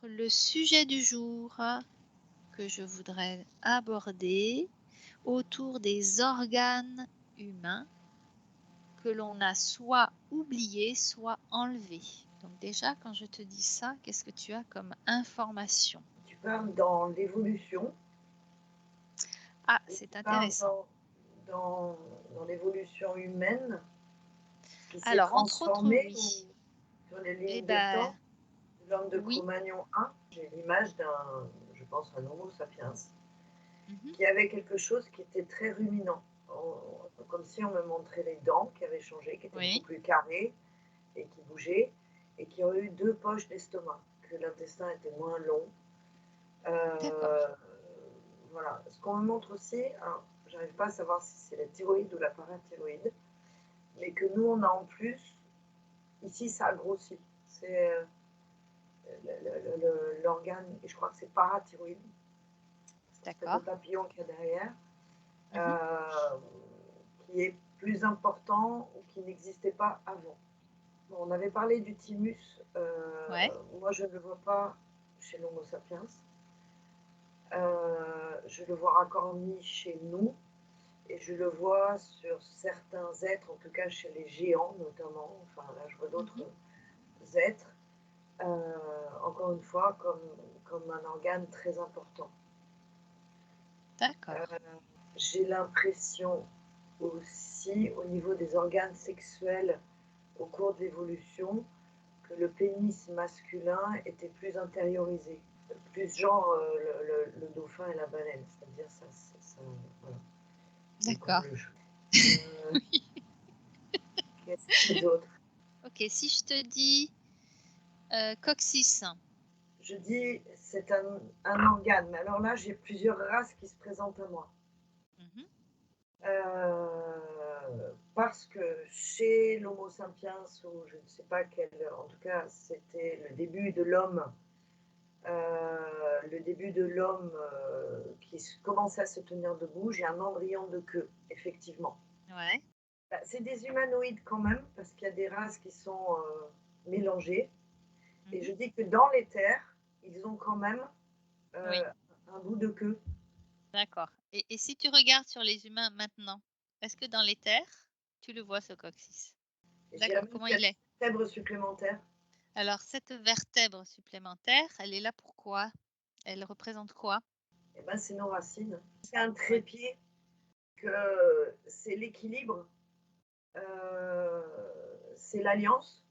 Le sujet du jour que je voudrais aborder autour des organes humains que l'on a soit oubliés, soit enlevés. Donc déjà, quand je te dis ça, qu'est-ce que tu as comme information? Tu parles dans l'évolution Ah, et c'est tu parles intéressant. dans l'évolution humaine qui s'est Alors, entre autres, transformée ou oui. sur les Eh lignes de ben, temps de l'homme de oui. Cro-Magnon 1. J'ai l'image d'un, je pense, un Homo sapiens Mhm. qui avait quelque chose qui était très ruminant. Comme si on me montrait les dents qui avaient changé, qui étaient beaucoup Oui, plus carrées et qui bougeaient et qui ont eu deux poches d'estomac, que l'intestin était moins long. d'accord. Euh, voilà. Ce qu'on me montre aussi, alors, j'arrive pas à savoir si c'est la thyroïde ou la parathyroïde, mais que nous on a en plus, ici ça a grossi. C'est l'organe, et je crois que c'est parathyroïde, cette espèce de D'accord. papillon qu'il y a derrière, Mhm. euh, qui est plus important ou qui n'existait pas avant. Bon, on avait parlé du thymus, Ouais. moi je ne le vois pas chez l'Homo sapiens. Je le vois racorni chez nous et je le vois sur certains êtres, en tout cas chez les géants notamment. Enfin là, je vois d'autres Mhm. êtres, encore une fois, comme un organe très important. D'accord. Euh, j'ai l'impression aussi, au niveau des organes sexuels, au cours de l'évolution, que le pénis masculin était plus intériorisé, plus genre le dauphin et la baleine, c'est-à-dire ça voilà, comme D'accord. le jeu. Qu'est-ce d'autre? Ok, si je te dis coccyx. Je dis c'est un organe, mais alors là j'ai plusieurs races qui se présentent à moi. Mhm. Parce que chez l'Homo sapiens, ou je ne sais pas quel, en tout cas c'était le début de l'homme, qui commençait à se tenir debout, j'ai un embryon de queue, effectivement. Ouais. Bah, c'est des humanoïdes quand même, parce qu'il y a des races qui sont mélangées. Et Mhm. je dis que dans les terres, ils ont quand même Oui. euh, un bout de queue. D'accord. Et si tu regardes sur les humains maintenant, est-ce que dans les terres, tu le vois ce coccyx? Et je dirais D'accord. même Comment qu'il y a il des est? vertèbres supplémentaires. Alors, cette vertèbre supplémentaire, elle est là pourquoi? Elle représente quoi? Et ben, c'est nos racines. C'est un Oui. trépied, que c'est l'équilibre, euh, c'est l'alliance.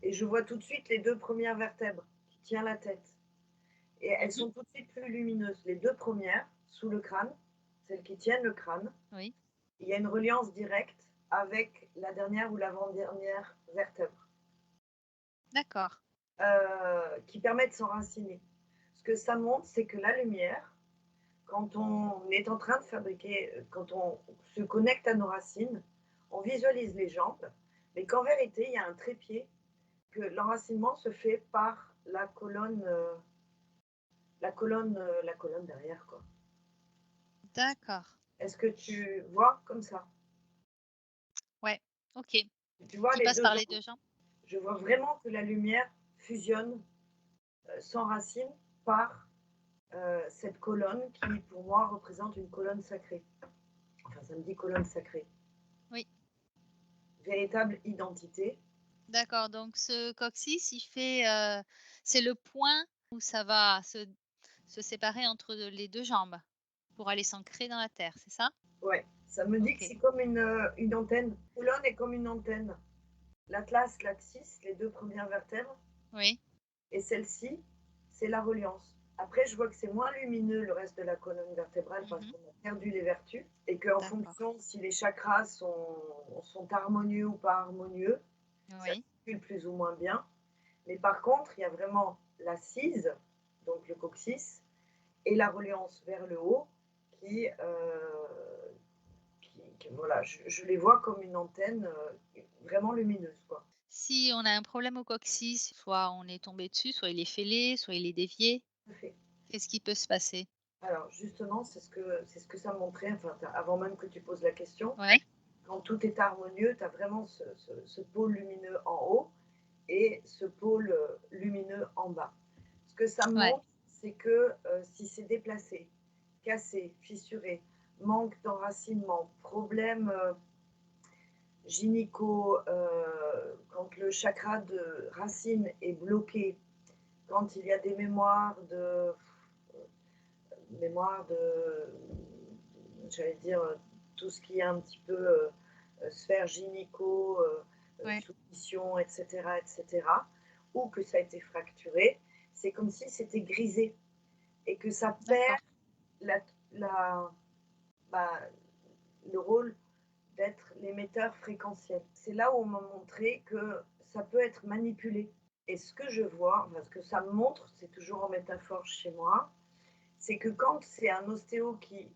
Et je vois tout de suite les deux premières vertèbres qui tiennent la tête. Et elles Mhm. sont tout de suite plus lumineuses. Les deux premières, sous le crâne, celles qui tiennent le crâne, Oui. il y a une reliance directe avec la dernière ou l'avant-dernière vertèbre, D'accord. qui permet de s'enraciner. Ce que ça montre, c'est que la lumière, quand on est en train de fabriquer, quand on se connecte à nos racines, on visualise les jambes, mais qu'en vérité, il y a un trépied, que l'enracinement se fait par la colonne derrière, quoi. D'accord. Est-ce que tu vois comme ça? Ouais. Ok. Tu vois Qui les passe deux par les jambes? deux jambes? Je vois vraiment que la lumière fusionne, s'enracine par cette colonne qui, pour moi, représente une colonne sacrée. Enfin, ça me dit colonne sacrée. Oui. Véritable identité. D'accord. Donc, ce coccyx, il fait, c'est le point où ça va se séparer entre les deux jambes pour aller s'ancrer dans la terre, c'est ça? Ouais, ça me dit que Ok. c'est comme une antenne. La colonne est comme une antenne. L'atlas, l'axis, les deux premières vertèbres, Oui. et celle-ci, c'est la reliance. Après, je vois que c'est moins lumineux le reste de la colonne vertébrale parce Mhm. qu'on a perdu les vertus et qu'en D'accord. fonction si les chakras sont harmonieux ou pas harmonieux, ça Oui. circule plus ou moins bien. Mais par contre, il y a vraiment l'assise, donc le coccyx, et la reliance vers le haut qui, voilà, je les vois comme une antenne vraiment lumineuse, quoi. Si on a un problème au coccyx, soit on est tombé dessus, soit il est fêlé, soit il est dévié, Tout à fait. qu'est-ce qui peut se passer? Alors justement, c'est ce que ça montrait, enfin, avant même que tu poses la question, Ouais. quand tout est harmonieux, tu as vraiment ce pôle lumineux en haut et ce pôle lumineux en bas. Ce que ça Ouais. montre, c'est que si c'est déplacé, cassé, fissuré, manque d'enracinement, problème gynéco, quand le chakra de racine est bloqué, quand il y a des mémoires de, j'allais dire, tout ce qui est un petit peu sphère gynéco, Ouais. soumission, etc., ou que ça a été fracturé, c'est comme si c'était grisé et que ça perd D'accord. la, la- bah, le rôle d'être l'émetteur fréquentiel. C'est là où on m'a montré que ça peut être manipulé. Et ce que je vois, enfin, ce que ça me montre, c'est toujours en métaphore chez moi, c'est que quand c'est un ostéo qui,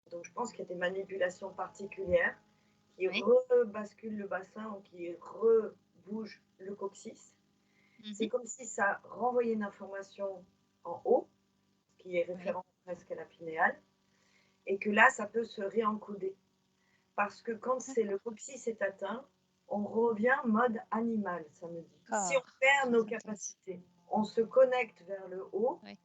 donc je pense qu'il y a des manipulations particulières, qui Oui. rebascule le bassin ou qui rebouge le coccyx, c'est Mhm. comme si ça renvoyait une information en haut, qui est Oui. référent presque à la pinéale, et que là, ça peut se réencoder. Parce que quand c'est le D'accord. coccyx est atteint, on revient mode animal, ça me dit. Si on D'accord. perd nos Très intéressant. capacités, on se connecte vers le haut, Oui.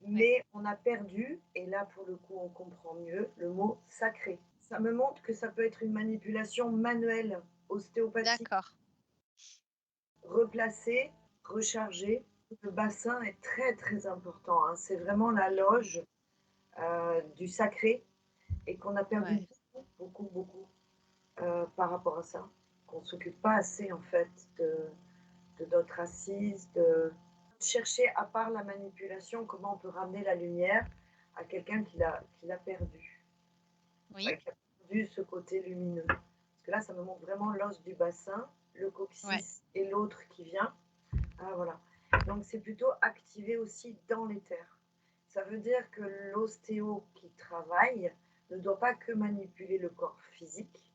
Oui. mais on a perdu, et là pour le coup on comprend mieux, le mot sacré. Ça me montre que ça peut être une manipulation manuelle, ostéopathique, D'accord. replacer, recharger. Le bassin est très très important, hein. C'est vraiment la Mhm. loge du sacré et qu'on a perdu Ouais. beaucoup par rapport à ça. Qu'on ne s'occupe pas assez en fait de notre assise, de chercher à part la manipulation comment on peut ramener la lumière à quelqu'un qui l'a perdu, Oui. qui a perdu ce côté lumineux. Parce que là, ça me montre vraiment l'os du bassin, le Ouais. coccyx et l'autre qui vient. Ah voilà. Donc c'est plutôt activé aussi dans les terres. Ça veut dire que l'ostéo qui travaille ne doit pas que manipuler le corps physique,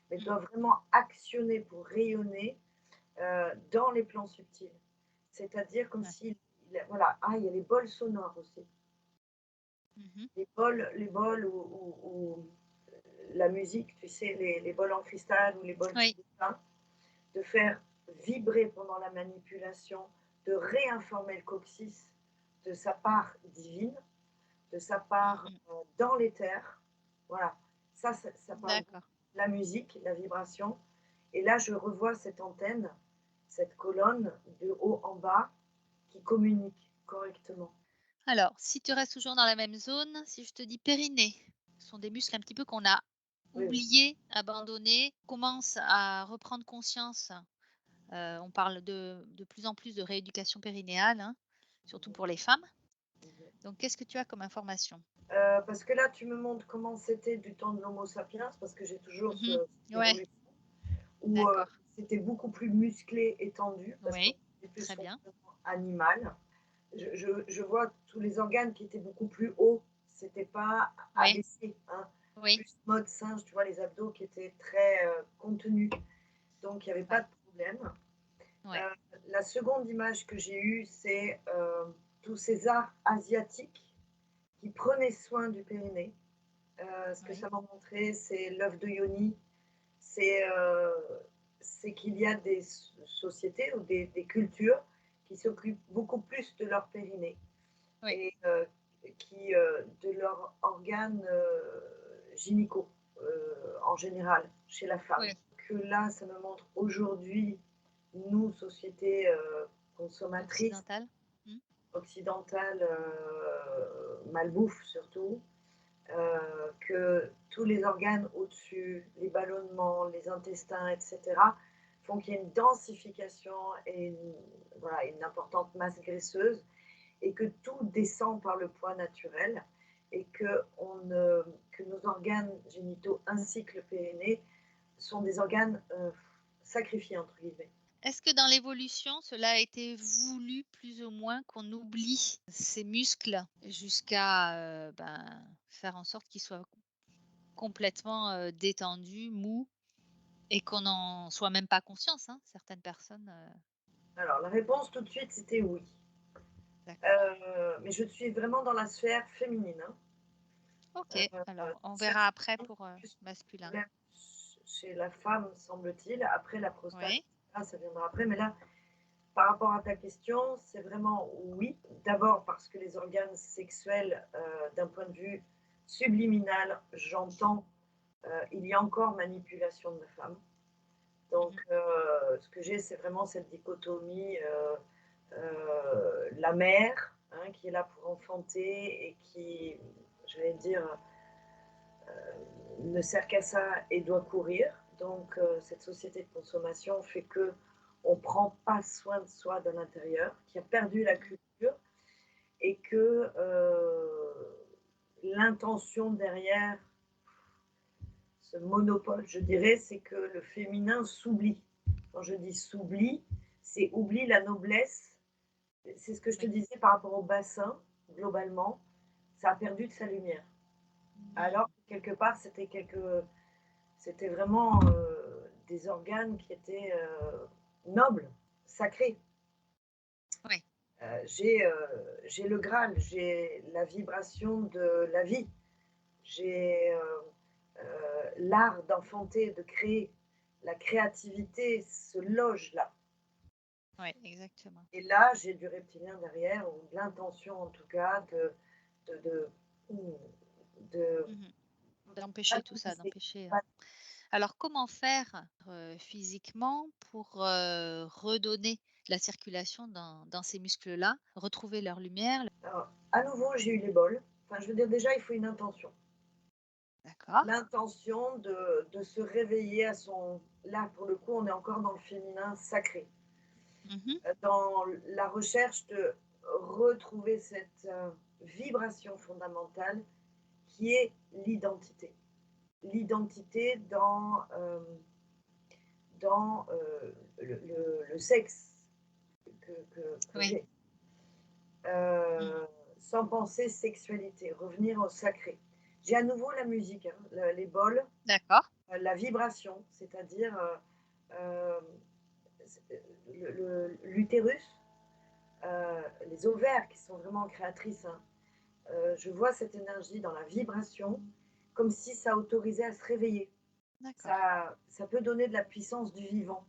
mais Mm. doit vraiment actionner pour rayonner dans les plans subtils. C'est-à-dire comme Ouais. si, voilà, ah, il y a les bols sonores aussi. Mhm. Les bols où la musique, tu sais, les bols en cristal ou les bols Oui. tibétains, de faire vibrer pendant la manipulation, de réinformer le coccyx de sa part divine, de sa part Mhm. dans l'éther. Voilà, ça parle beaucoup. D'accord. La musique, la vibration. Et là, je revois cette antenne, cette colonne de haut en bas qui communique correctement. Alors, si tu restes toujours dans la même zone, si je te dis périnée, ce sont des muscles un petit peu qu'on a Oui, oui. oubliés, abandonnés, commence à reprendre conscience. On parle de plus en plus de rééducation périnéale, hein, surtout pour les femmes. Donc, qu'est-ce que tu as comme information? Parce que là, tu me montres comment c'était du temps de l'Homo sapiens, parce que j'ai toujours Mhm. cette Ouais, évolution, où d'accord. c'était beaucoup plus musclé et tendu, parce qu'on Oui, était plus très bien. fonctionnement animal. Je vois tous les organes qui étaient beaucoup plus hauts, c'était pas Oui, abaissé, hein, oui, plus mode singe, tu vois, les abdos qui étaient très contenus, donc il n'y avait pas ouais, de problème. ouais, Euh, la seconde image que j'ai eue, c'est tous ces arts asiatiques qui prenaient soin du périnée. Ce que oui, ça m'a montré, c'est l'œuf de Yoni, c'est qu'il y a des sociétés ou des cultures qui s'occupent beaucoup plus de leur périnée oui, et qui de leurs organes gynécaux en général chez la femme. oui. Que là, ça me montre aujourd'hui, nous, société consommatrice, Occidental. Hmm. occidentale, malbouffe surtout, que tous les organes au-dessus, les ballonnements, les intestins, etc., font qu'il y a une densification et voilà, une importante masse graisseuse et que tout descend par le poids naturel et que nos organes génitaux ainsi que le périnée sont des organes sacrifiés, entre guillemets. Est-ce que dans l'évolution, cela a été voulu plus ou moins qu'on oublie ces muscles jusqu'à faire en sorte qu'ils soient complètement détendus, mous et qu'on n'en soit même pas conscience, hein, certaines personnes. Alors, la réponse tout de suite, c'était oui. D'accord. Mais je suis vraiment dans la sphère féminine, hein. Ok, alors on Ça, verra après c'est pour plus un masculin. problème chez la femme, semble-t-il. Après, la prostate, Oui, ça viendra après. Mais là, par rapport à ta question, c'est vraiment oui. D'abord parce que les organes sexuels, d'un point de vue subliminal, j'entends, il y a encore manipulation de la femme. Donc, Mmh. ce que j'ai, c'est vraiment cette dichotomie, la mère, hein, qui est là pour enfanter et qui, j'allais dire, ne sert qu'à ça et doit courir. Donc, cette société de consommation fait que on prend pas soin de soi de l'intérieur, qui a perdu la Mmh. culture et que l'intention derrière ce monopole, je dirais, c'est que le féminin s'oublie. Quand je dis s'oublie, c'est oublie la noblesse. C'est ce que je te Oui. disais par rapport au bassin, globalement, ça a perdu de sa lumière. Mmh. Alors, quelque part, c'était vraiment des organes qui étaient nobles, sacrés. Oui. J'ai le Graal, j'ai la vibration de la vie, j'ai l'art d'enfanter, de créer. La créativité se loge là. Ouais, exactement. Et là, j'ai du reptilien derrière, ou de l'intention en tout cas, de, de, de Mmh. D'empêcher tout ça, valoriser. d'empêcher, alors comment faire, physiquement pour, redonner la circulation dans ces muscles-là, retrouver leur lumière? Alors, à nouveau, j'ai eu les bols. Enfin, je veux dire, déjà, il faut une intention. D'accord. L'intention de se réveiller à son... Là, pour le coup, on est encore dans le féminin sacré. Mmh. Dans la recherche de retrouver cette vibration fondamentale qui est l'identité. L'identité dans le sexe que Oui. j'ai. Mmh. Sans penser sexualité, revenir au sacré. J'ai à nouveau la musique, hein, les bols, D'accord. la vibration, c'est-à-dire euh, l'utérus, les ovaires qui sont vraiment créatrices. Hein. Je vois cette énergie dans la vibration, comme si ça autorisait à se réveiller. D'accord. Ça peut donner de la puissance du vivant.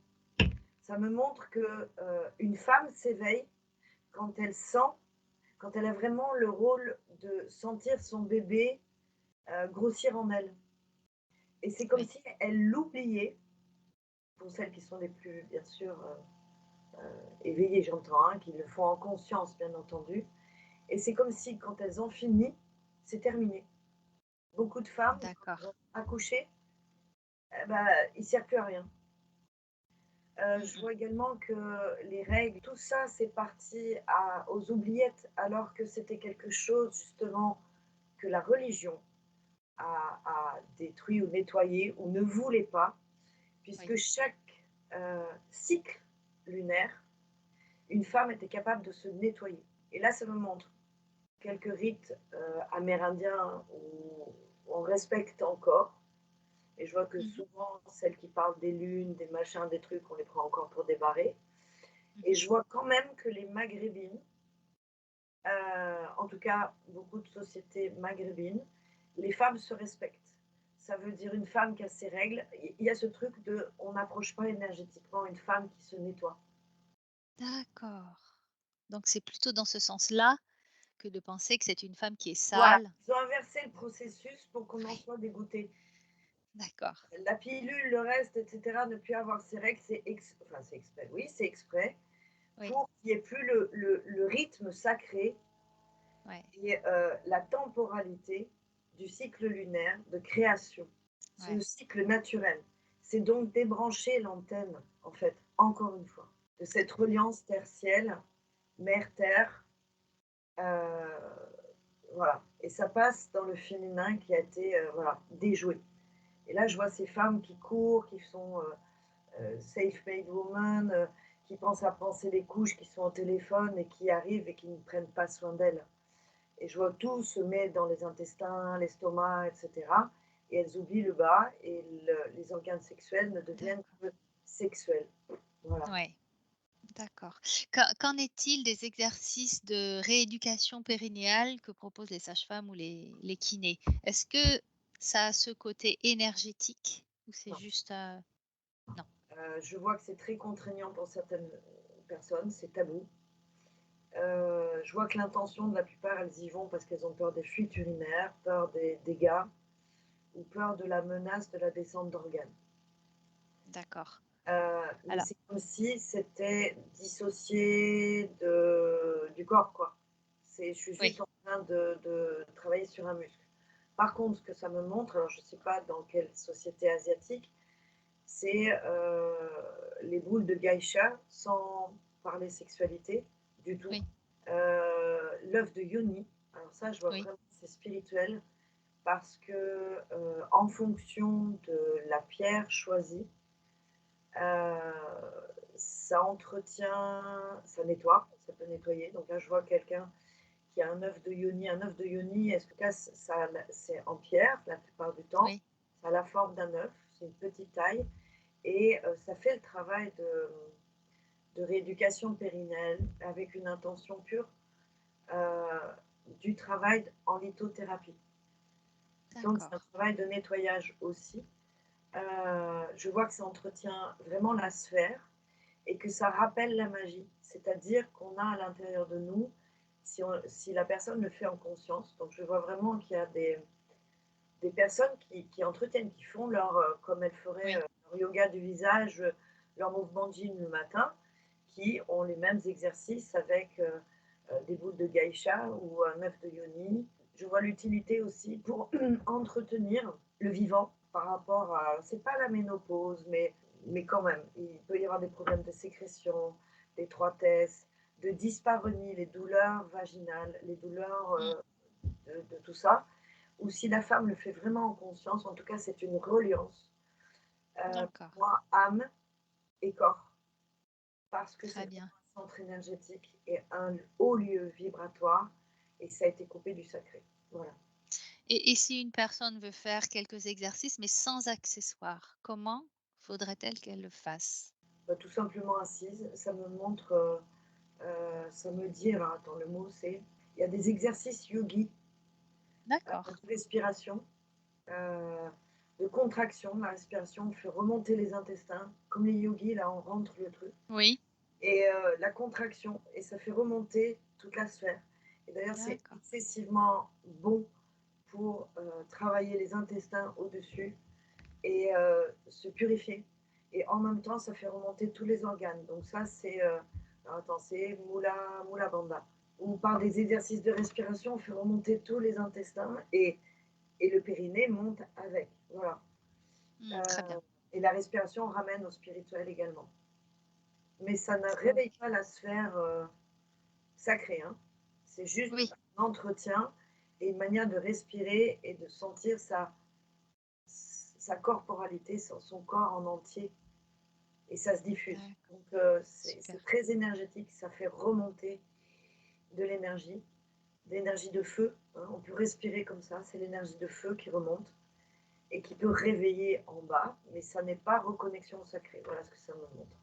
Ça me montre que une femme s'éveille quand elle sent, quand elle a vraiment le rôle de sentir son bébé grossir en elle. Et c'est comme Oui. si elle l'oubliait, pour celles qui sont les plus, bien sûr, éveillées, j'entends, hein, qui le font en conscience, bien entendu. Et c'est comme si, quand elles ont fini, c'est terminé. Beaucoup de femmes, quand elles D'accord. ont accouché, eh ben, il ne sert plus à rien. Mmh Je mh. vois également que les règles, tout ça, c'est parti aux oubliettes, alors que c'était quelque chose, justement, que la religion a détruit ou nettoyé ou ne voulait pas, Oui. puisque chaque cycle lunaire, une femme était capable de se nettoyer. Et là, ça me montre quelques rites amérindiens où on respecte encore. Et je vois que Mmh mh. souvent, celles qui parlent des lunes, des machins, des trucs, on les prend encore pour des barrés. Et Mmh. je vois quand même que les maghrébines, en tout cas beaucoup de sociétés maghrébines, les femmes se respectent. Ça veut dire une femme qui a ses règles. Il y a ce truc de on n'approche pas énergétiquement une femme qui se nettoie. D'accord. Donc c'est plutôt dans ce sens-là que de penser que c'est une femme qui est Voilà, sale. ils ont inversé le processus pour qu'on en Oui. soit dégoûté. D'accord. La pilule, le reste, etc., ne plus avoir ses règles, enfin, c'est exprès. Oui, c'est exprès Oui. pour qu'il n'y ait plus le rythme sacré Ouais. et la temporalité du cycle lunaire de création. C'est le Ouais. cycle naturel. C'est donc débrancher l'antenne, en fait, encore une fois, de cette reliance tertielle, mère-terre. euh, voilà. Et ça passe dans le féminin qui a été voilà, déjoué. Et là, je vois ces femmes qui courent, qui sont safe-made women, qui pensent à penser les couches, qui sont au téléphone et qui arrivent et qui ne prennent pas soin d'elles. Et je vois tout se met dans les intestins, l'estomac, etc. Et elles oublient le bas et les organes sexuels ne deviennent D'accord. que sexuels. Voilà. Ouais. D'accord. Qu'en est-il des exercices de rééducation périnéale que proposent les sages-femmes ou les kinés? Est-ce que ça a ce côté énergétique ou c'est Non. juste, non? Je vois que c'est très contraignant pour certaines personnes, c'est tabou. Je vois que l'intention de la plupart, elles y vont parce qu'elles ont peur des fuites urinaires, peur des dégâts ou peur de la menace de la descente d'organes. D'accord. Mais Alors, c'est comme si c'était dissocié du corps, quoi. Je suis juste oui, en train de travailler sur un muscle. Par contre, ce que ça me montre, alors je ne sais pas dans quelle société asiatique, c'est les boules de geisha sans parler sexualité du tout. oui, L'œuf de yoni, alors ça, je vois oui, vraiment, c'est spirituel parce que en fonction de la pierre choisie, ça entretient, ça nettoie, ça peut nettoyer. Donc là, je vois quelqu'un qui a un œuf de yoni. Un œuf de yoni, est-ce que ça, c'est en pierre la plupart du temps. oui. Ça a la forme d'un œuf, c'est une petite taille. Et ça fait le travail de rééducation périnelle avec une intention pure euh, du travail en lithothérapie. Donc c'est un D'accord. travail de nettoyage aussi. Je vois que ça entretient vraiment la sphère et que ça rappelle la magie. C'est-à-dire qu'on a à l'intérieur de nous, si la personne le fait en conscience, donc je vois vraiment qu'il y a des personnes qui entretiennent, qui font leur, comme elles feraient Oui, leur yoga du visage, leur mouvement de yin le matin, qui ont les mêmes exercices avec des boules de geisha ou un œuf de yoni. Je vois l'utilité aussi pour entretenir le vivant par rapport à, c'est pas la ménopause, mais quand même, il peut y avoir des problèmes de sécrétion, d'étroitesse, de dyspareunie, les douleurs vaginales, les douleurs mm, de tout ça, ou si la femme le fait vraiment en conscience, en tout cas c'est une reliance, d'accord. moi, âme et corps, parce que c'est Très vraiment bien. un centre énergétique et un haut lieu vibratoire, et ça a été coupé du sacré. Voilà. Et si une personne veut faire quelques exercices, mais sans accessoires, comment faudrait-elle qu'elle le fasse? Bah, tout simplement assise, ça me montre, ça me dit, alors attends, le mot c'est, il y a des exercices yogi, D'accord. de respiration, euh, de contraction. La respiration fait remonter les intestins, comme les yogis, là on rentre le truc. Oui, Et la contraction, et ça fait remonter toute la sphère. Et d'ailleurs, c'est d'accord. excessivement bon pour travailler les intestins au-dessus et se purifier. Et en même temps, ça fait remonter tous les organes. Donc ça, c'est, attends, c'est Mula Bandha. Où par des exercices de respiration, on fait remonter tous les intestins et le périnée monte avec. Voilà. Très bien. Et la respiration ramène au spirituel également. Mais ça ne réveille OK. pas la sphère sacrée, hein. C'est juste Oui, un entretien et une manière de respirer et de sentir sa corporalité, son corps en entier. Et ça se diffuse. d'accord. Donc c'est Super. très énergétique, ça fait remonter de l'énergie de feu, hein. On peut respirer comme ça, c'est l'énergie de feu qui remonte et qui peut réveiller en bas, mais ça n'est pas reconnexion au sacré. Voilà ce que ça me montre.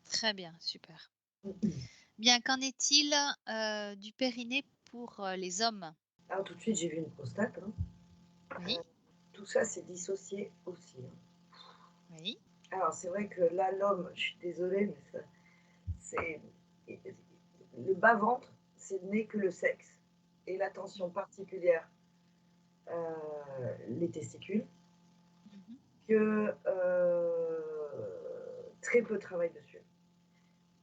Très bien, super. Bien, qu'en est-il, du périnée pour, les hommes? Alors tout de suite, j'ai vu une prostate, hein. Oui, Tout ça, c'est dissocié aussi, hein. oui, Alors c'est vrai que là, l'homme, je suis désolée, mais c'est le bas-ventre, ce n'est que le sexe et l'attention mmh, particulière, les testicules, mmh. que très peu travaillent dessus.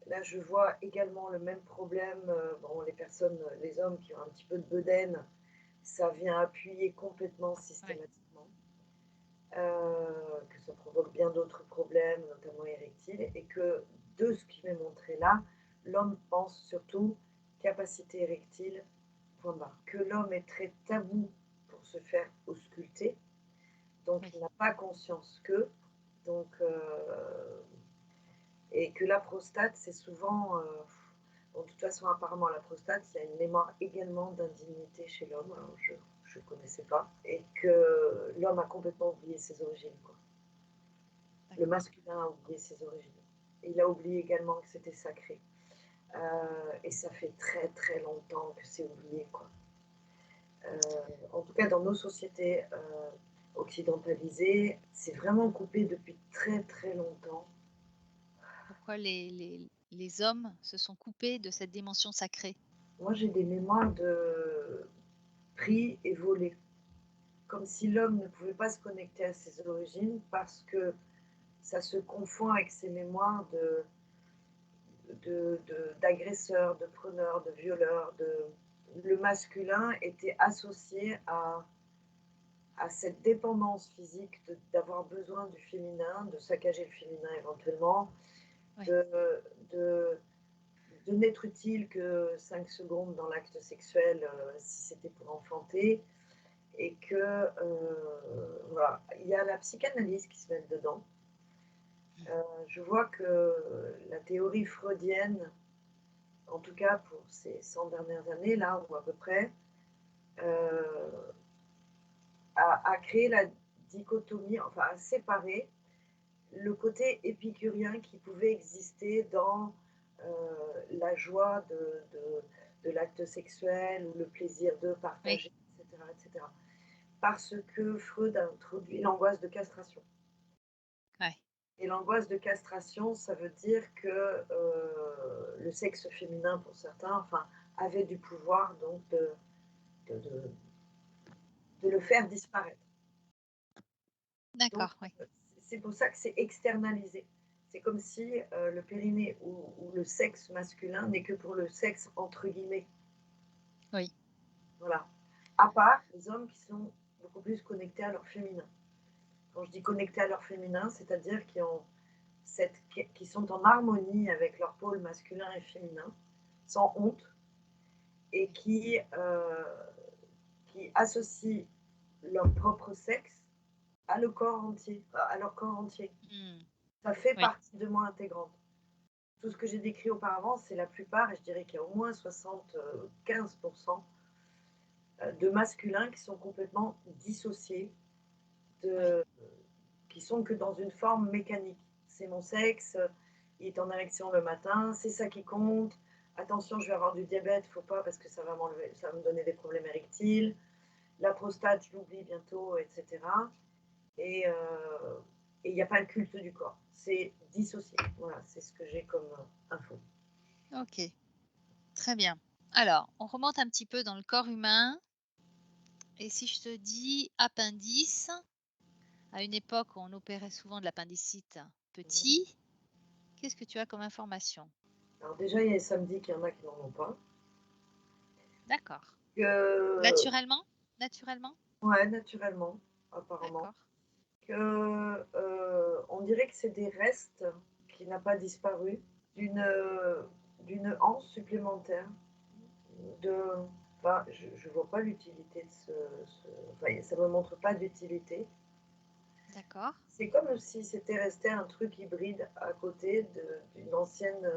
Là, je vois également le même problème, bon, les personnes, les hommes qui ont un petit peu de bedaine, ça vient appuyer complètement Ouais, systématiquement, que ça provoque bien d'autres problèmes, notamment érectiles, et que de ce qui m'est montré là, l'homme pense surtout capacité érectile, point barre. Que l'homme est très tabou pour se faire ausculter, donc il oui, n'a pas conscience que, donc, et que la prostate, c'est souvent, bon, de toute façon, apparemment, la prostate, il y a une mémoire également d'indignité chez l'homme, hein, je ne connaissais pas, et que l'homme a complètement oublié ses origines, quoi. Le d'accord. masculin a oublié ses origines. Et il a oublié également que c'était sacré. Et ça fait très très longtemps que c'est oublié, quoi. En tout cas, dans nos sociétés occidentalisées, c'est vraiment coupé depuis très très longtemps. Pourquoi les hommes se sont coupés de cette dimension sacrée? Moi, j'ai des mémoires de pris et volés, comme si l'homme ne pouvait pas se connecter à ses origines parce que ça se confond avec ses mémoires d'agresseurs, de preneurs, de violeurs. Le masculin était associé à cette dépendance physique d'avoir besoin du féminin, de saccager le féminin éventuellement, Oui, de, de, de n'être utile que 5 secondes dans l'acte sexuel si c'était pour enfanter. Et que voilà, il y a la psychanalyse qui se met dedans. Je vois que la théorie freudienne, en tout cas pour ces 100 dernières années, là, ou à peu près, euh, a créé la dichotomie, enfin a séparé le côté épicurien qui pouvait exister dans la joie de l'acte sexuel ou le plaisir de oui, partager, etc., etc. Parce que Freud a introduit l'angoisse de castration. ouais. Et l'angoisse de castration, ça veut dire que le sexe féminin, pour certains, enfin, avait du pouvoir donc de, de, de le faire disparaître. Donc, D'accord, oui. c'est pour ça que c'est externalisé. C'est comme si le périnée ou le sexe masculin n'est que pour le sexe entre guillemets. Oui, Voilà. À part les hommes qui sont beaucoup plus connectés à leur féminin. Quand je dis connectés à leur féminin, c'est-à-dire qui sont en harmonie avec leur pôle masculin et féminin, sans honte, et qui associent leur propre sexe à leur corps entier. À leur corps entier. mmh, Ça fait oui, partie de moi intégrante. Tout ce que j'ai décrit auparavant, c'est la plupart, et je dirais qu'il y a au moins 75% de masculins qui sont complètement dissociés, oui, de, qui sont que dans une forme mécanique. C'est mon sexe, il est en érection le matin, c'est ça qui compte. Attention, je vais avoir du diabète, faut pas parce que ça va me donner des problèmes érectiles. La prostate, je l'oublie bientôt, etc. Et il n'y a pas le culte du corps. C'est dissocié. Voilà, c'est ce que j'ai comme info. OK, très bien. Alors, on remonte un petit peu dans le corps humain et si je te dis appendice, à une époque où on opérait souvent de l'appendicite petit, qu'est-ce que tu as comme information? Alors déjà, il y a les samedis qu'il y en a qui n'en ont pas. D'accord. Que, Naturellement? Naturellement? ouais, naturellement, apparemment. D'accord. Que on dirait que c'est des restes qui n'ont pas disparu d'une d'une anse supplémentaire. De, enfin, je vois pas l'utilité de enfin, ça me montre pas d'utilité. D'accord. C'est comme si c'était resté un truc hybride à côté d'une ancienne.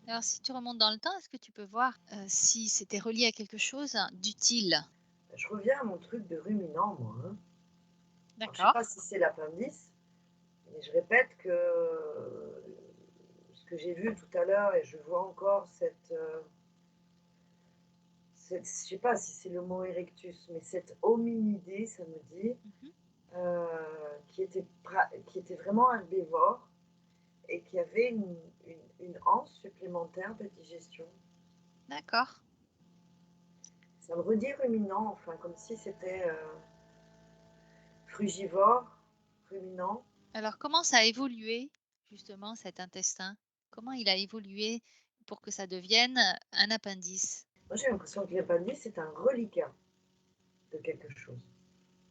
Alors si tu remontes dans le temps, est-ce que tu peux voir, si c'était relié à quelque chose d'utile? Je reviens à mon truc de ruminant, moi. Hein. Alors, je sais D'accord. pas si c'est l'appendice, mais je répète que ce que j'ai vu tout à l'heure, et je vois encore je sais pas si c'est le mot erectus, mais cette hominidée, ça me dit, Mmh. qui était vraiment herbivore et qui avait une anse supplémentaire de digestion. D'accord. Ça me redit ruminant, enfin, comme si c'était frugivore, ruminant. Alors comment ça a évolué justement cet intestin? Comment il a évolué pour que ça devienne, un appendice? Moi, j'ai l'impression que l'appendice, c'est un reliquat de quelque chose.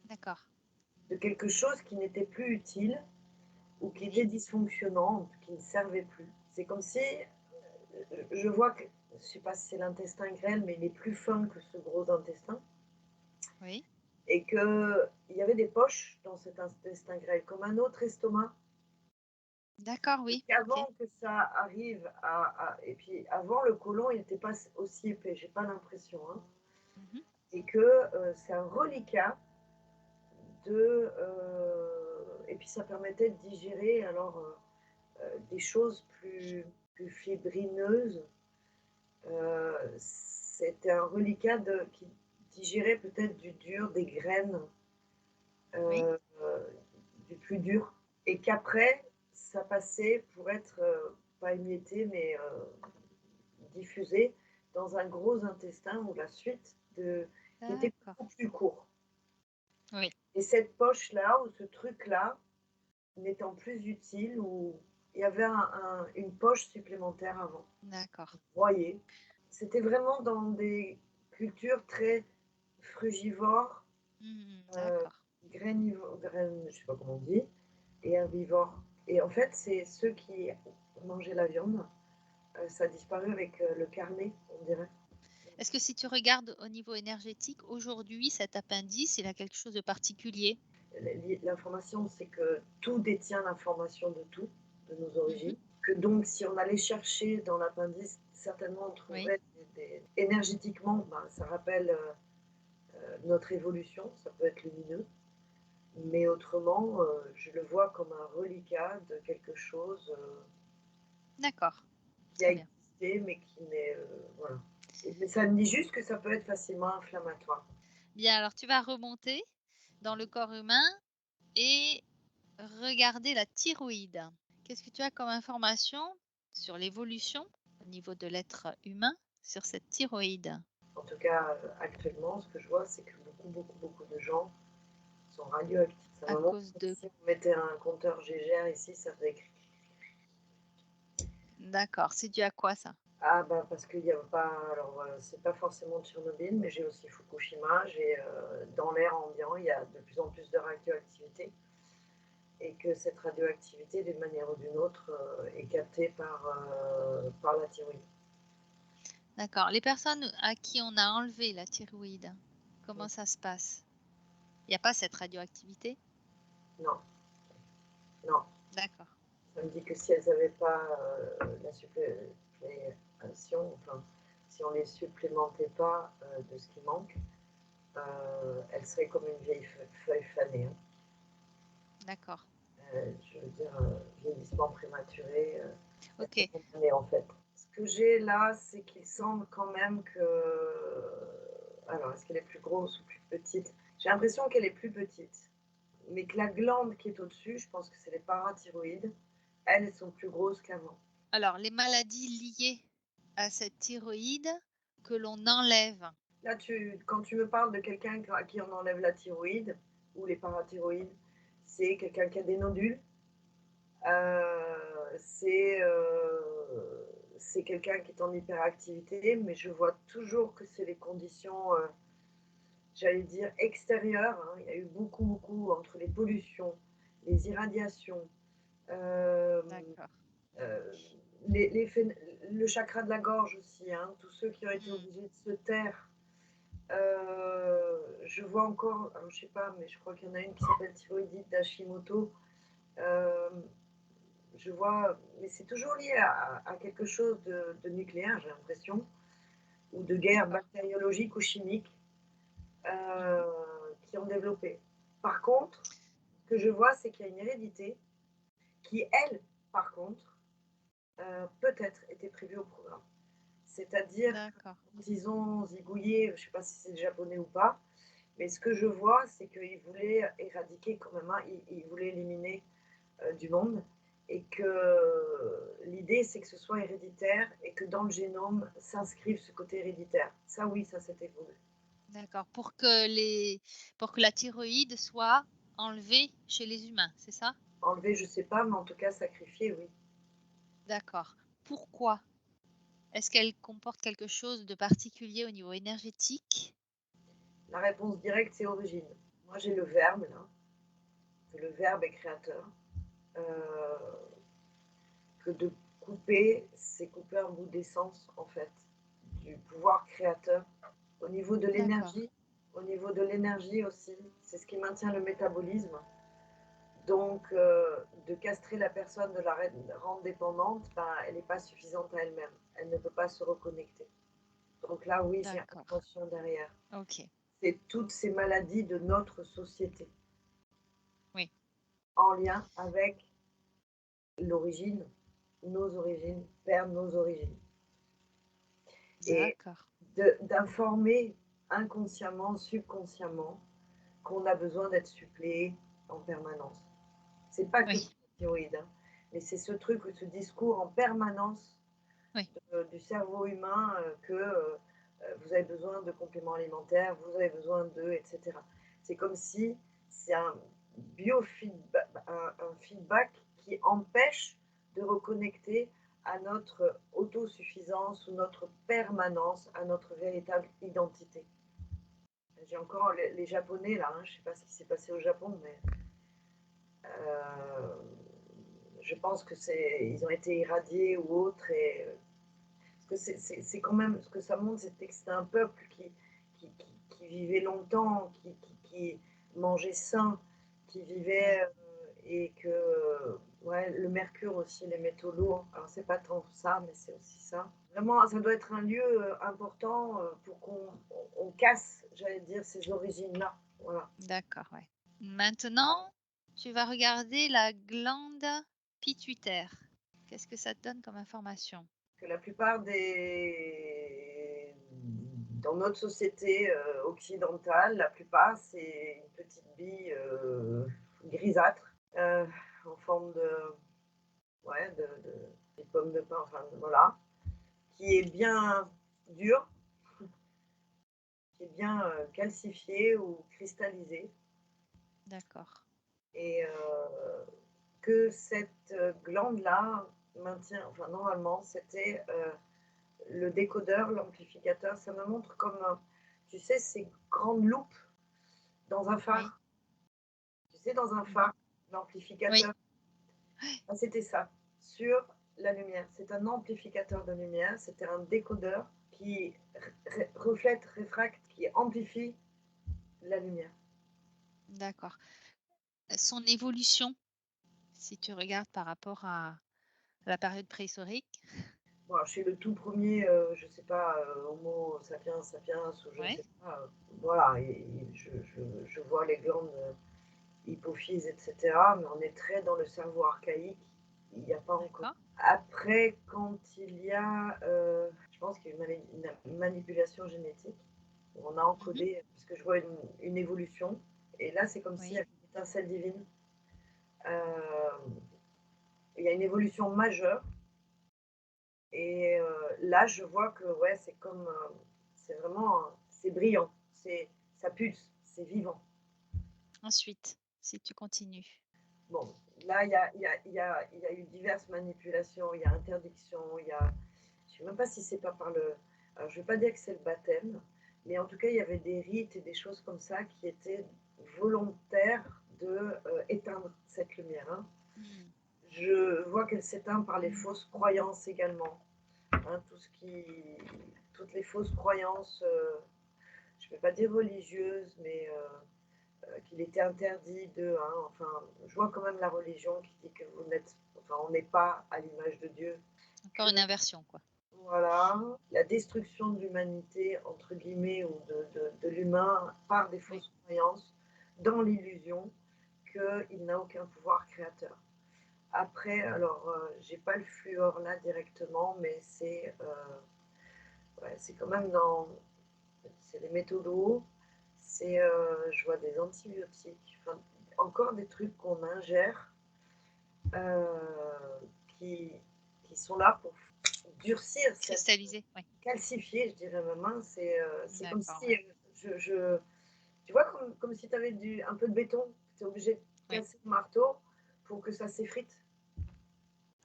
D'accord. De quelque chose qui n'était plus utile ou qui était Oui, dysfonctionnant, qui ne servait plus. C'est comme si, je vois que, je ne sais pas si c'est l'intestin grêle, mais il est plus fin que ce gros intestin, oui. et qu'il y avait des poches dans cet intestin grêle, comme un autre estomac, D'accord, et oui. OK. qu'avant que ça arrive et puis avant, le côlon, il n'était pas aussi épais, j'ai pas l'impression, hein, Mmh. et que c'est un reliquat et puis ça permettait de digérer alors des choses plus fibrineuses. C'était un reliquat qui digérait peut-être du dur, des graines, Oui. euh, du plus dur, et qu'après, ça passait pour être pas émiettée, mais diffusée dans un gros intestin où la suite qui était D'accord. beaucoup plus court. Oui, Et cette poche-là ou ce truc-là n'étant plus utile ou il y avait une poche supplémentaire avant. d'accord. Vous voyez? C'était vraiment dans des cultures très frugivores, heu, D'accord. graines, je sais pas comment on dit, et herbivores. Et en fait, c'est ceux qui mangeaient la viande, ça a disparu avec, le carnet, on dirait. Est-ce que si tu regardes au niveau énergétique, aujourd'hui, cet appendice, il a quelque chose de particulier? L'information, c'est que tout détient l'information de tout, de nos Mmh. origines. Que donc, si on allait chercher dans l'appendice, certainement on Oui, trouverait énergétiquement, ben, ça rappelle notre évolution, ça peut être lumineux. Mais autrement, je le vois comme un reliquat de quelque chose d'accord. qui a Très bien. existé, mais qui n'est. Voilà. Mais ça me dit juste que ça peut être facilement inflammatoire. Bien, alors tu vas remonter dans le corps humain et regarder la thyroïde. Qu'est-ce que tu as comme information sur l'évolution au niveau de l'être humain sur cette thyroïde? En tout cas, actuellement, ce que je vois, c'est que beaucoup de gens sont radioactifs. C'est un À moment, cause de si on mettait un compteur Gégère ici, ça ferait cric. d'accord, c'est dû à quoi ça? Ah bah, parce qu'il y a pas alors, c'est pas forcément Tchernobyl, mais j'ai aussi Fukushima. Dans l'air ambiant, il y a de plus en plus de radioactivité et que cette radioactivité, d'une manière ou d'une autre, est captée par la thyroïde. D'accord. Les personnes à qui on a enlevé la thyroïde, Mmh. comment ça se passe? Il y a pas cette radioactivité? Non, non, D'accord, ça me dit que si elles avaient pas, la supplétion, enfin, si on les supplémentait pas, de ce qui manque, elles seraient comme une vieille feuille fanée, hein. d'accord. Je veux dire, vieillissement prématuré, elles sont OK, condamnées en fait. Ce que j'ai là, c'est qu'il semble quand même que alors est-ce qu'elle est plus grosse ou plus petite? J'ai l'impression qu'elle est plus petite, mais que la glande qui est au-dessus, je pense que c'est les parathyroïdes, elles sont plus grosses qu'avant. alors les maladies liées à cette thyroïde que l'on enlève. Là, quand tu me parles de quelqu'un à qui on enlève la thyroïde ou les parathyroïdes, c'est quelqu'un qui a des nodules. Heu, c'est, heu, c'est quelqu'un qui est en hyperactivité, mais je vois toujours que c'est les conditions, j'allais dire extérieures, hein. Il y a eu beaucoup entre les pollutions, les irradiations, hem, D'accord. heu, les phén le chakra de la gorge aussi, hein, tous ceux qui ont été Mmh. obligés de se taire. Je vois encore, alors je sais pas, mais je crois qu'il y en a une qui s'appelle thyroïdite d'Hashimoto. Hem, je vois, mais c'est toujours lié à quelque chose de nucléaire, j'ai l'impression, ou de guerre D'accord. bactériologique ou chimique, Mmh. heu, qui ont développé. Par contre, ce que je vois, c'est qu'il y a une hérédité qui, elle, par contre, peut-être était prévue au programme. C'est-à-dire que D'accord. quand ils ont zigouillé, je ne sais pas si c'est le japonais ou pas, mais ce que je vois, c'est qu'ils voulaient éradiquer quand même, hein, ils voulaient éliminer du monde, et que l'idée, c'est que ce soit héréditaire et que dans le génome s'inscrive ce côté héréditaire. Ça, oui, ça s'était voulu. D'accord. Pour que la thyroïde soit enlevée chez les humains, c'est ça? Enlever, je sais pas, mais en tout cas sacrifier, oui. D'accord. Pourquoi? Est-ce qu'elle comporte quelque chose de particulier au niveau énergétique? La réponse directe, c'est origine. Moi, j'ai le verbe, là, que le verbe est créateur, que de couper, c'est couper un bout d'essence, en fait, du pouvoir créateur. Au niveau de D'accord, l'énergie, au niveau de l'énergie aussi, c'est ce qui maintient le métabolisme. Donc, de castrer la personne, de la rendre dépendante, ben, elle n'est pas suffisante à elle-même. Elle ne peut pas se reconnecter. Donc là, oui, j'ai d'accord. intention derrière. OK. C'est toutes ces maladies de notre société, Oui, en lien avec l'origine, nos origines, perdre nos origines. Et d'accord, d'informer inconsciemment, subconsciemment, qu'on a besoin d'être suppléé en permanence. C'est pas que pour oui. la thyroïde, hein, Mais c'est ce truc, ce discours en permanence Oui, du cerveau humain que vous avez besoin de compléments alimentaires, vous avez besoin d'eux, etc. C'est comme si c'est un biofeedback, un feedback qui empêche de reconnecter à notre autosuffisance ou notre permanence, à notre véritable identité. J'ai encore les Japonais là, hein, je ne sais pas ce qui s'est passé au Japon, mais euh, je pense que ils ont été irradiés ou autres. Et parce que c'est quand même ce que ça montre, c'est que c'était un peuple qui vivait longtemps, qui mangeait sain, qui vivait et que ouais, le mercure aussi, les métaux lourds. Alors c'est pas tant ça, mais c'est aussi ça. Vraiment, ça doit être un lieu important pour qu'on casse, j'allais dire, ces origines-là. Voilà. d'accord, ouais. Maintenant, tu vas regarder la glande pituitaire. Qu'est-ce que ça te donne comme information? Que la plupart dans notre société occidentale, la plupart, c'est une petite bille grisâtre en forme ouais, des pommes de pain, enfin voilà, qui est bien dure, qui est bien calcifiée ou cristallisée. D'accord. Et que cette glande-là maintient, enfin normalement, c'était le décodeur, l'amplificateur, ça me montre comme, tu sais, ces grandes loupes dans un Oui. phare. Tu sais, dans un Mmh. phare, Oui. l'amplificateur, ah, c'était ça, sur la lumière. C'est un amplificateur de lumière, c'était un décodeur qui reflète, réfracte, qui amplifie la lumière. D'accord. Son évolution, si tu regardes par rapport à la période préhistorique? Bon, alors, chez le tout premier, je sais pas, Homo sapiens sapiens, ou je ne Oui. sais pas, voilà, je vois les glandes hypophyse, etc. Mais on est très dans le cerveau archaïque. Il n'y a pas encore. D'accord. Après, quand il y a, je pense qu'il y a une manipulation génétique, où on a Mmh. encodé, parce que je vois une évolution, et là c'est comme s'il y Oui. avait une étincelle divine. Euh, il y a une évolution majeure, et là je vois que ouais, c'est comme, c'est vraiment, c'est brillant, ça pulse, c'est vivant. Ensuite, si tu continues. Bon, là, il y a eu diverses manipulations, il y a interdiction, il y a. Je ne sais même pas si c'est pas par le. Alors, je ne vais pas dire que c'est le baptême, mais en tout cas, il y avait des rites et des choses comme ça qui étaient volontaires de éteindre cette lumière, hein. Mmh. Je vois qu'elle s'éteint par les fausses croyances également, hein, toutes les fausses croyances, je ne vais pas dire religieuses, mais qu'il était interdit de, hein, enfin, je vois quand même la religion qui dit que vous n'êtes, enfin, on n'est pas à l'image de Dieu, Encore que une inversion, quoi. voilà, la destruction de l'humanité entre guillemets ou de l'humain par des Oui. fausses croyances, dans l'illusion qu'il n'a aucun pouvoir créateur. Après, alors, j'ai pas le fluor là directement, mais ouais, c'est quand même c'est les métaux lourds, je vois des antibiotiques, enfin, encore des trucs qu'on ingère euh, qui, qui sont là pour durcir, Cristallisé, oui. calcifier, je dirais même, hein. C'est comme D'accord, si, ouais. tu vois, comme si tu avais un peu de béton, tu es obligé de Oui, casser le marteau pour que ça s'effrite.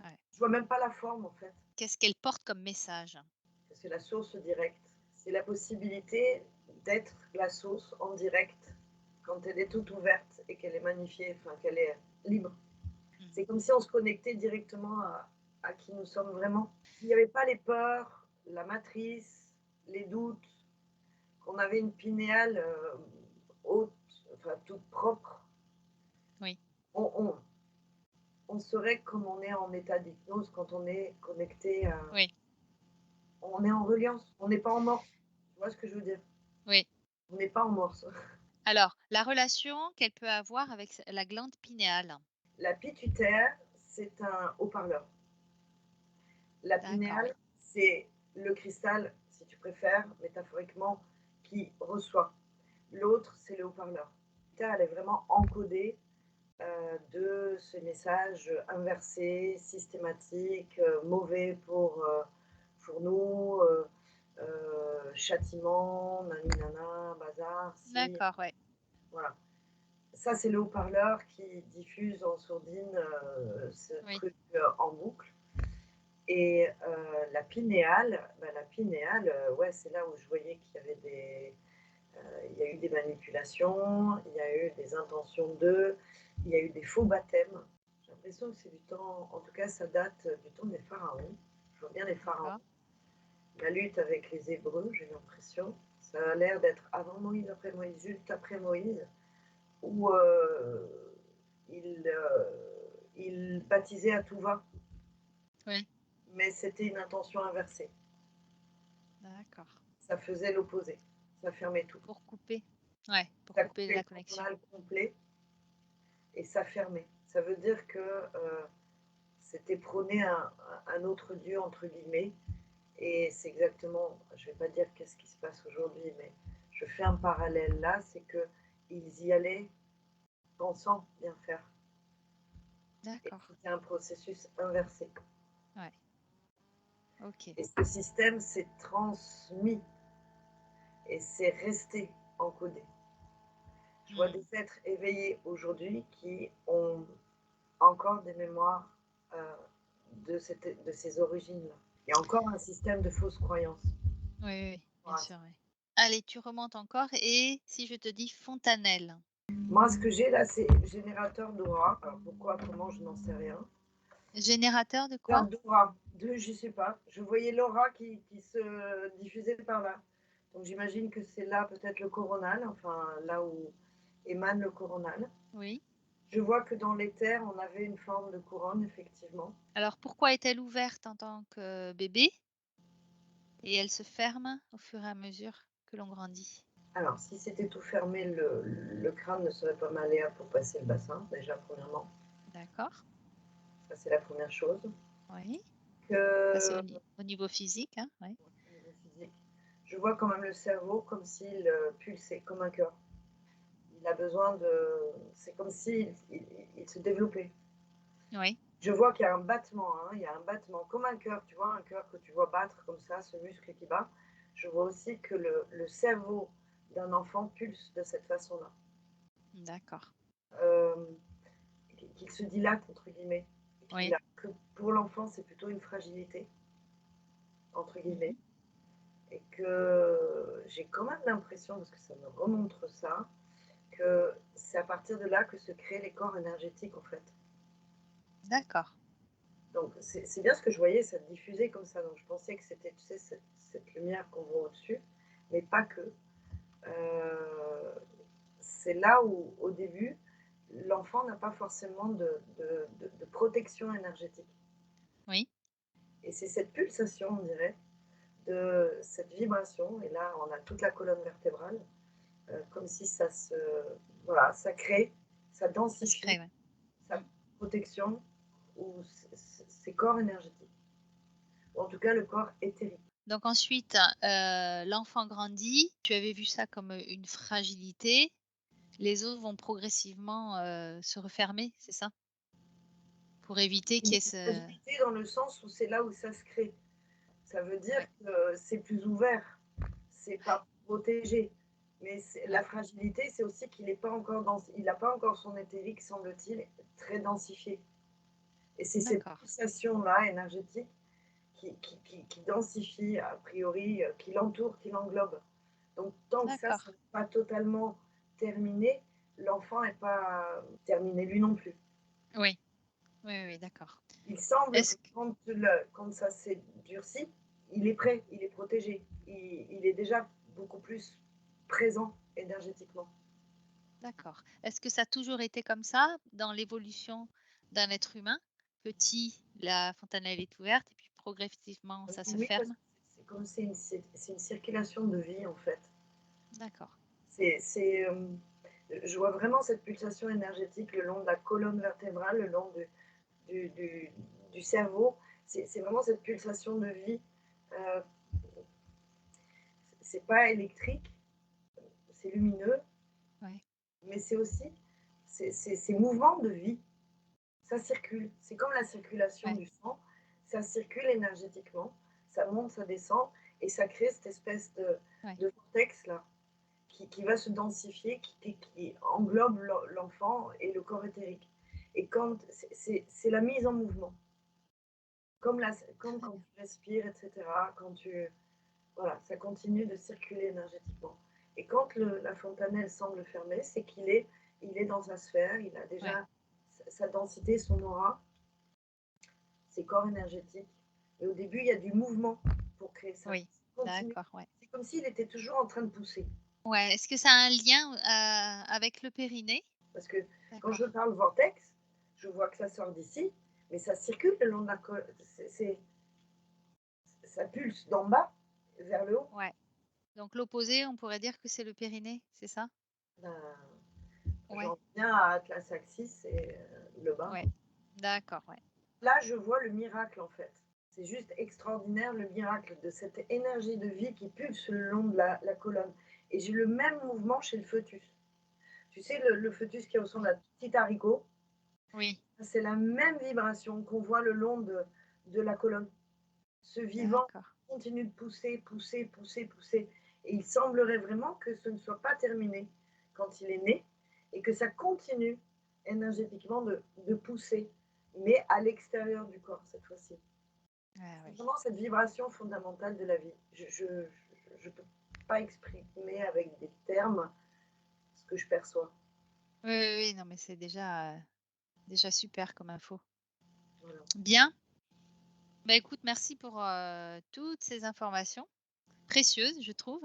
ouais. Je vois même pas la forme en fait. Qu'est-ce qu'elle porte comme message? C'est la source directe. C'est la possibilité d'être la source en direct quand elle est toute ouverte et qu'elle est magnifiée, enfin qu'elle est libre. Mmh. C'est comme si on se connectait directement à qui nous sommes vraiment. S'il n'y avait pas les peurs, la matrice, les doutes, qu'on avait une pinéale haute, enfin toute propre, Oui, on, on, on serait comme on est en état d'hypnose quand on est connecté, oui, on est en reliance, on n'est pas en morse. Tu vois ce que je veux dire? oui. On n'est pas en morse. Alors, la relation qu'elle peut avoir avec la glande pinéale. La pituitaire, c'est un haut-parleur. La D'accord, pinéale, oui. c'est le cristal, si tu préfères, métaphoriquement, qui reçoit. L'autre, c'est le haut-parleur. La pituitaire, elle est vraiment encodée de ce message inversé, systématique, mauvais pour nous, châtiment, nani nana, bazar, si, D'accord, ouais. voilà. Ça, c'est le haut-parleur qui diffuse en sourdine ce Oui. truc en boucle. Et la pinéale, ouais, c'est là où je voyais qu'il y avait il y a eu des manipulations, il y a eu des intentions il y a eu des faux baptêmes. J'ai l'impression que c'est du temps, en tout cas, ça date du temps des pharaons. Je vois bien les pharaons. D'accord. La lutte avec les Hébreux, j'ai l'impression. Ça a l'air d'être avant Moïse, après Moïse, juste après Moïse, où il baptisait à tout va, Oui. mais c'était une intention inversée. D'accord. Ça faisait l'opposé. Ça fermait tout. Pour couper. Ouais, pour Ça couper coupait la le connexion. canal complet et ça fermait. Ça veut dire que c'était prôner un autre Dieu, entre guillemets. Et c'est exactement, je ne vais pas dire qu'est-ce qui se passe aujourd'hui, mais je fais un parallèle là, c'est qu'ils y allaient pensant bien faire. Et D'accord. c'était un processus inversé. Ouais. Ok. Et ce système s'est transmis et c'est resté encodé. Je vois des êtres éveillés aujourd'hui qui ont encore des mémoires euh, de ces origines-là. Il y a encore un système de fausses croyances. Oui, oui, oui, bien Voilà. sûr, oui. Allez, tu remontes encore et si je te dis fontanelle? Moi, ce que j'ai là, c'est générateur d'aura. Alors pourquoi, comment, je n'en sais rien. Générateur de quoi? D'aura, je sais pas. Je voyais l'aura qui se diffusait par là. Donc j'imagine que c'est là peut-être le coronal, enfin là où émane le coronal. Oui. Je vois que dans l'éther, on avait une forme de couronne, effectivement. Alors pourquoi est-elle ouverte en tant que bébé et elle se ferme au fur et à mesure que l'on grandit? Alors, si c'était tout fermé, le crâne ne serait pas malléable pour passer le bassin, déjà, premièrement. D'accord. Ça, c'est la première chose. Oui. Ça c'est Que, au niveau physique, hein? Oui. au niveau physique, je vois quand même le cerveau comme s'il pulsait, comme un cœur. Il a besoin de. C'est comme s'il il se développait. Oui. Je vois qu'il y a un battement, hein, il y a un battement comme un cœur, tu vois, un cœur que tu vois battre comme ça, ce muscle qui bat. Je vois aussi que le cerveau d'un enfant pulse de cette façon-là. D'accord. Euh, qu'il se dilate, entre guillemets. Oui. Que pour l'enfant, c'est plutôt une fragilité, entre guillemets. Mmh. Et que j'ai quand même l'impression, parce que ça me remontre ça, que c'est à partir de là que se créent les corps énergétiques, en fait. D'accord. Donc, c'est bien ce que je voyais, ça diffusait comme ça. Donc, je pensais que c'était, tu sais, cette lumière qu'on voit au-dessus, mais pas que. Euh, c'est là où, au début, l'enfant n'a pas forcément de protection énergétique. Oui. Et c'est cette pulsation, on dirait, de cette vibration, et là, on a toute la colonne vertébrale, comme si ça se. Voilà, ça crée, ça Ça se densifie crée, ouais. sa Mmh. protection ou ses corps énergétiques, ou en tout cas le corps éthérique. Donc ensuite, l'enfant grandit. Tu avais vu ça comme, une fragilité. Les os vont progressivement, se refermer, c'est ça? Pour éviter qu'il Une y ait ce fragilité dans le sens où c'est là où ça se crée. Ça veut dire ouais, que c'est plus ouvert, c'est ouais, pas protégé. Mais la ouais, fragilité, c'est aussi qu'il n'est pas encore il n'a pas encore son éthérique, semble-t-il, très densifié. Et c'est cette d'accord, pulsation-là énergétique qui densifie, a priori, qui l'entoure, qui l'englobe. Donc, tant que ça d'accord. n'est pas totalement terminé, l'enfant n'est pas terminé lui non plus. Oui, oui, oui, oui, d'accord. Il semble que Est-ce que quand ça s'est durci, il est prêt, il est protégé, il est déjà beaucoup plus présent énergétiquement. d'accord. Est-ce que ça a toujours été comme ça dans l'évolution d'un être humain? Petit, la fontanelle est ouverte et puis progressivement ça se Oui, parce ferme? que c'est comme c'est une circulation de vie en fait. D'accord. C'est, je vois vraiment cette pulsation énergétique le long de la colonne vertébrale, le long du, du, du cerveau. C'est vraiment cette pulsation de vie. Euh, c'est pas électrique, c'est lumineux, Ouais. mais c'est aussi ces mouvements de vie, ça circule. C'est comme la circulation Ouais, du sang, ça circule énergétiquement, ça monte, ça descend et ça crée cette espèce ouais, de vortex là qui va se densifier, qui englobe l'enfant et le corps éthérique. Et quand c'est la mise en mouvement, comme très quand bien. tu respires, etc. Quand tu, voilà, ça continue de circuler énergétiquement. Et quand la fontanelle semble fermée, c'est il est dans sa sphère, il a Ouais, déjà sa densité, son aura, ses corps énergétiques. Et au début, il y a du mouvement pour créer ça. oui, Ça continue. d'accord, ouais. C'est comme s'il était toujours en train de pousser. Ouais, est-ce que ça a un lien, avec le périnée? Parce que quand je D'accord. parle vortex, je vois que ça sort d'ici, mais ça circule le long de la colonne. Ça pulse d'en bas vers le haut. Ouais, donc l'opposé, on pourrait dire que c'est le périnée, c'est ça? Ben, Ouais, j'en viens à Atlas Axis, c'est le bas. ouais, d'accord, ouais. Là, je vois le miracle en fait. C'est juste extraordinaire le miracle de cette énergie de vie qui pulse le long de la colonne. Et j'ai le même mouvement chez le fœtus. Tu sais, le fœtus qui ressemble Oui, à un petit haricot, oui, c'est la même vibration qu'on voit le long de la colonne. Ce vivant d'accord. continue de pousser, pousser, pousser, pousser. Et il semblerait vraiment que ce ne soit pas terminé quand il est né et que ça continue énergétiquement de pousser, mais à l'extérieur du corps cette fois-ci. Ah C'est oui. vraiment cette vibration fondamentale de la vie. Je ne peux pas exprimer avec des termes ce que je perçois. Oui, oui, oui, non, mais c'est déjà super comme info. Voilà. Bien, bah, écoute, merci pour, toutes ces informations précieuses, je trouve.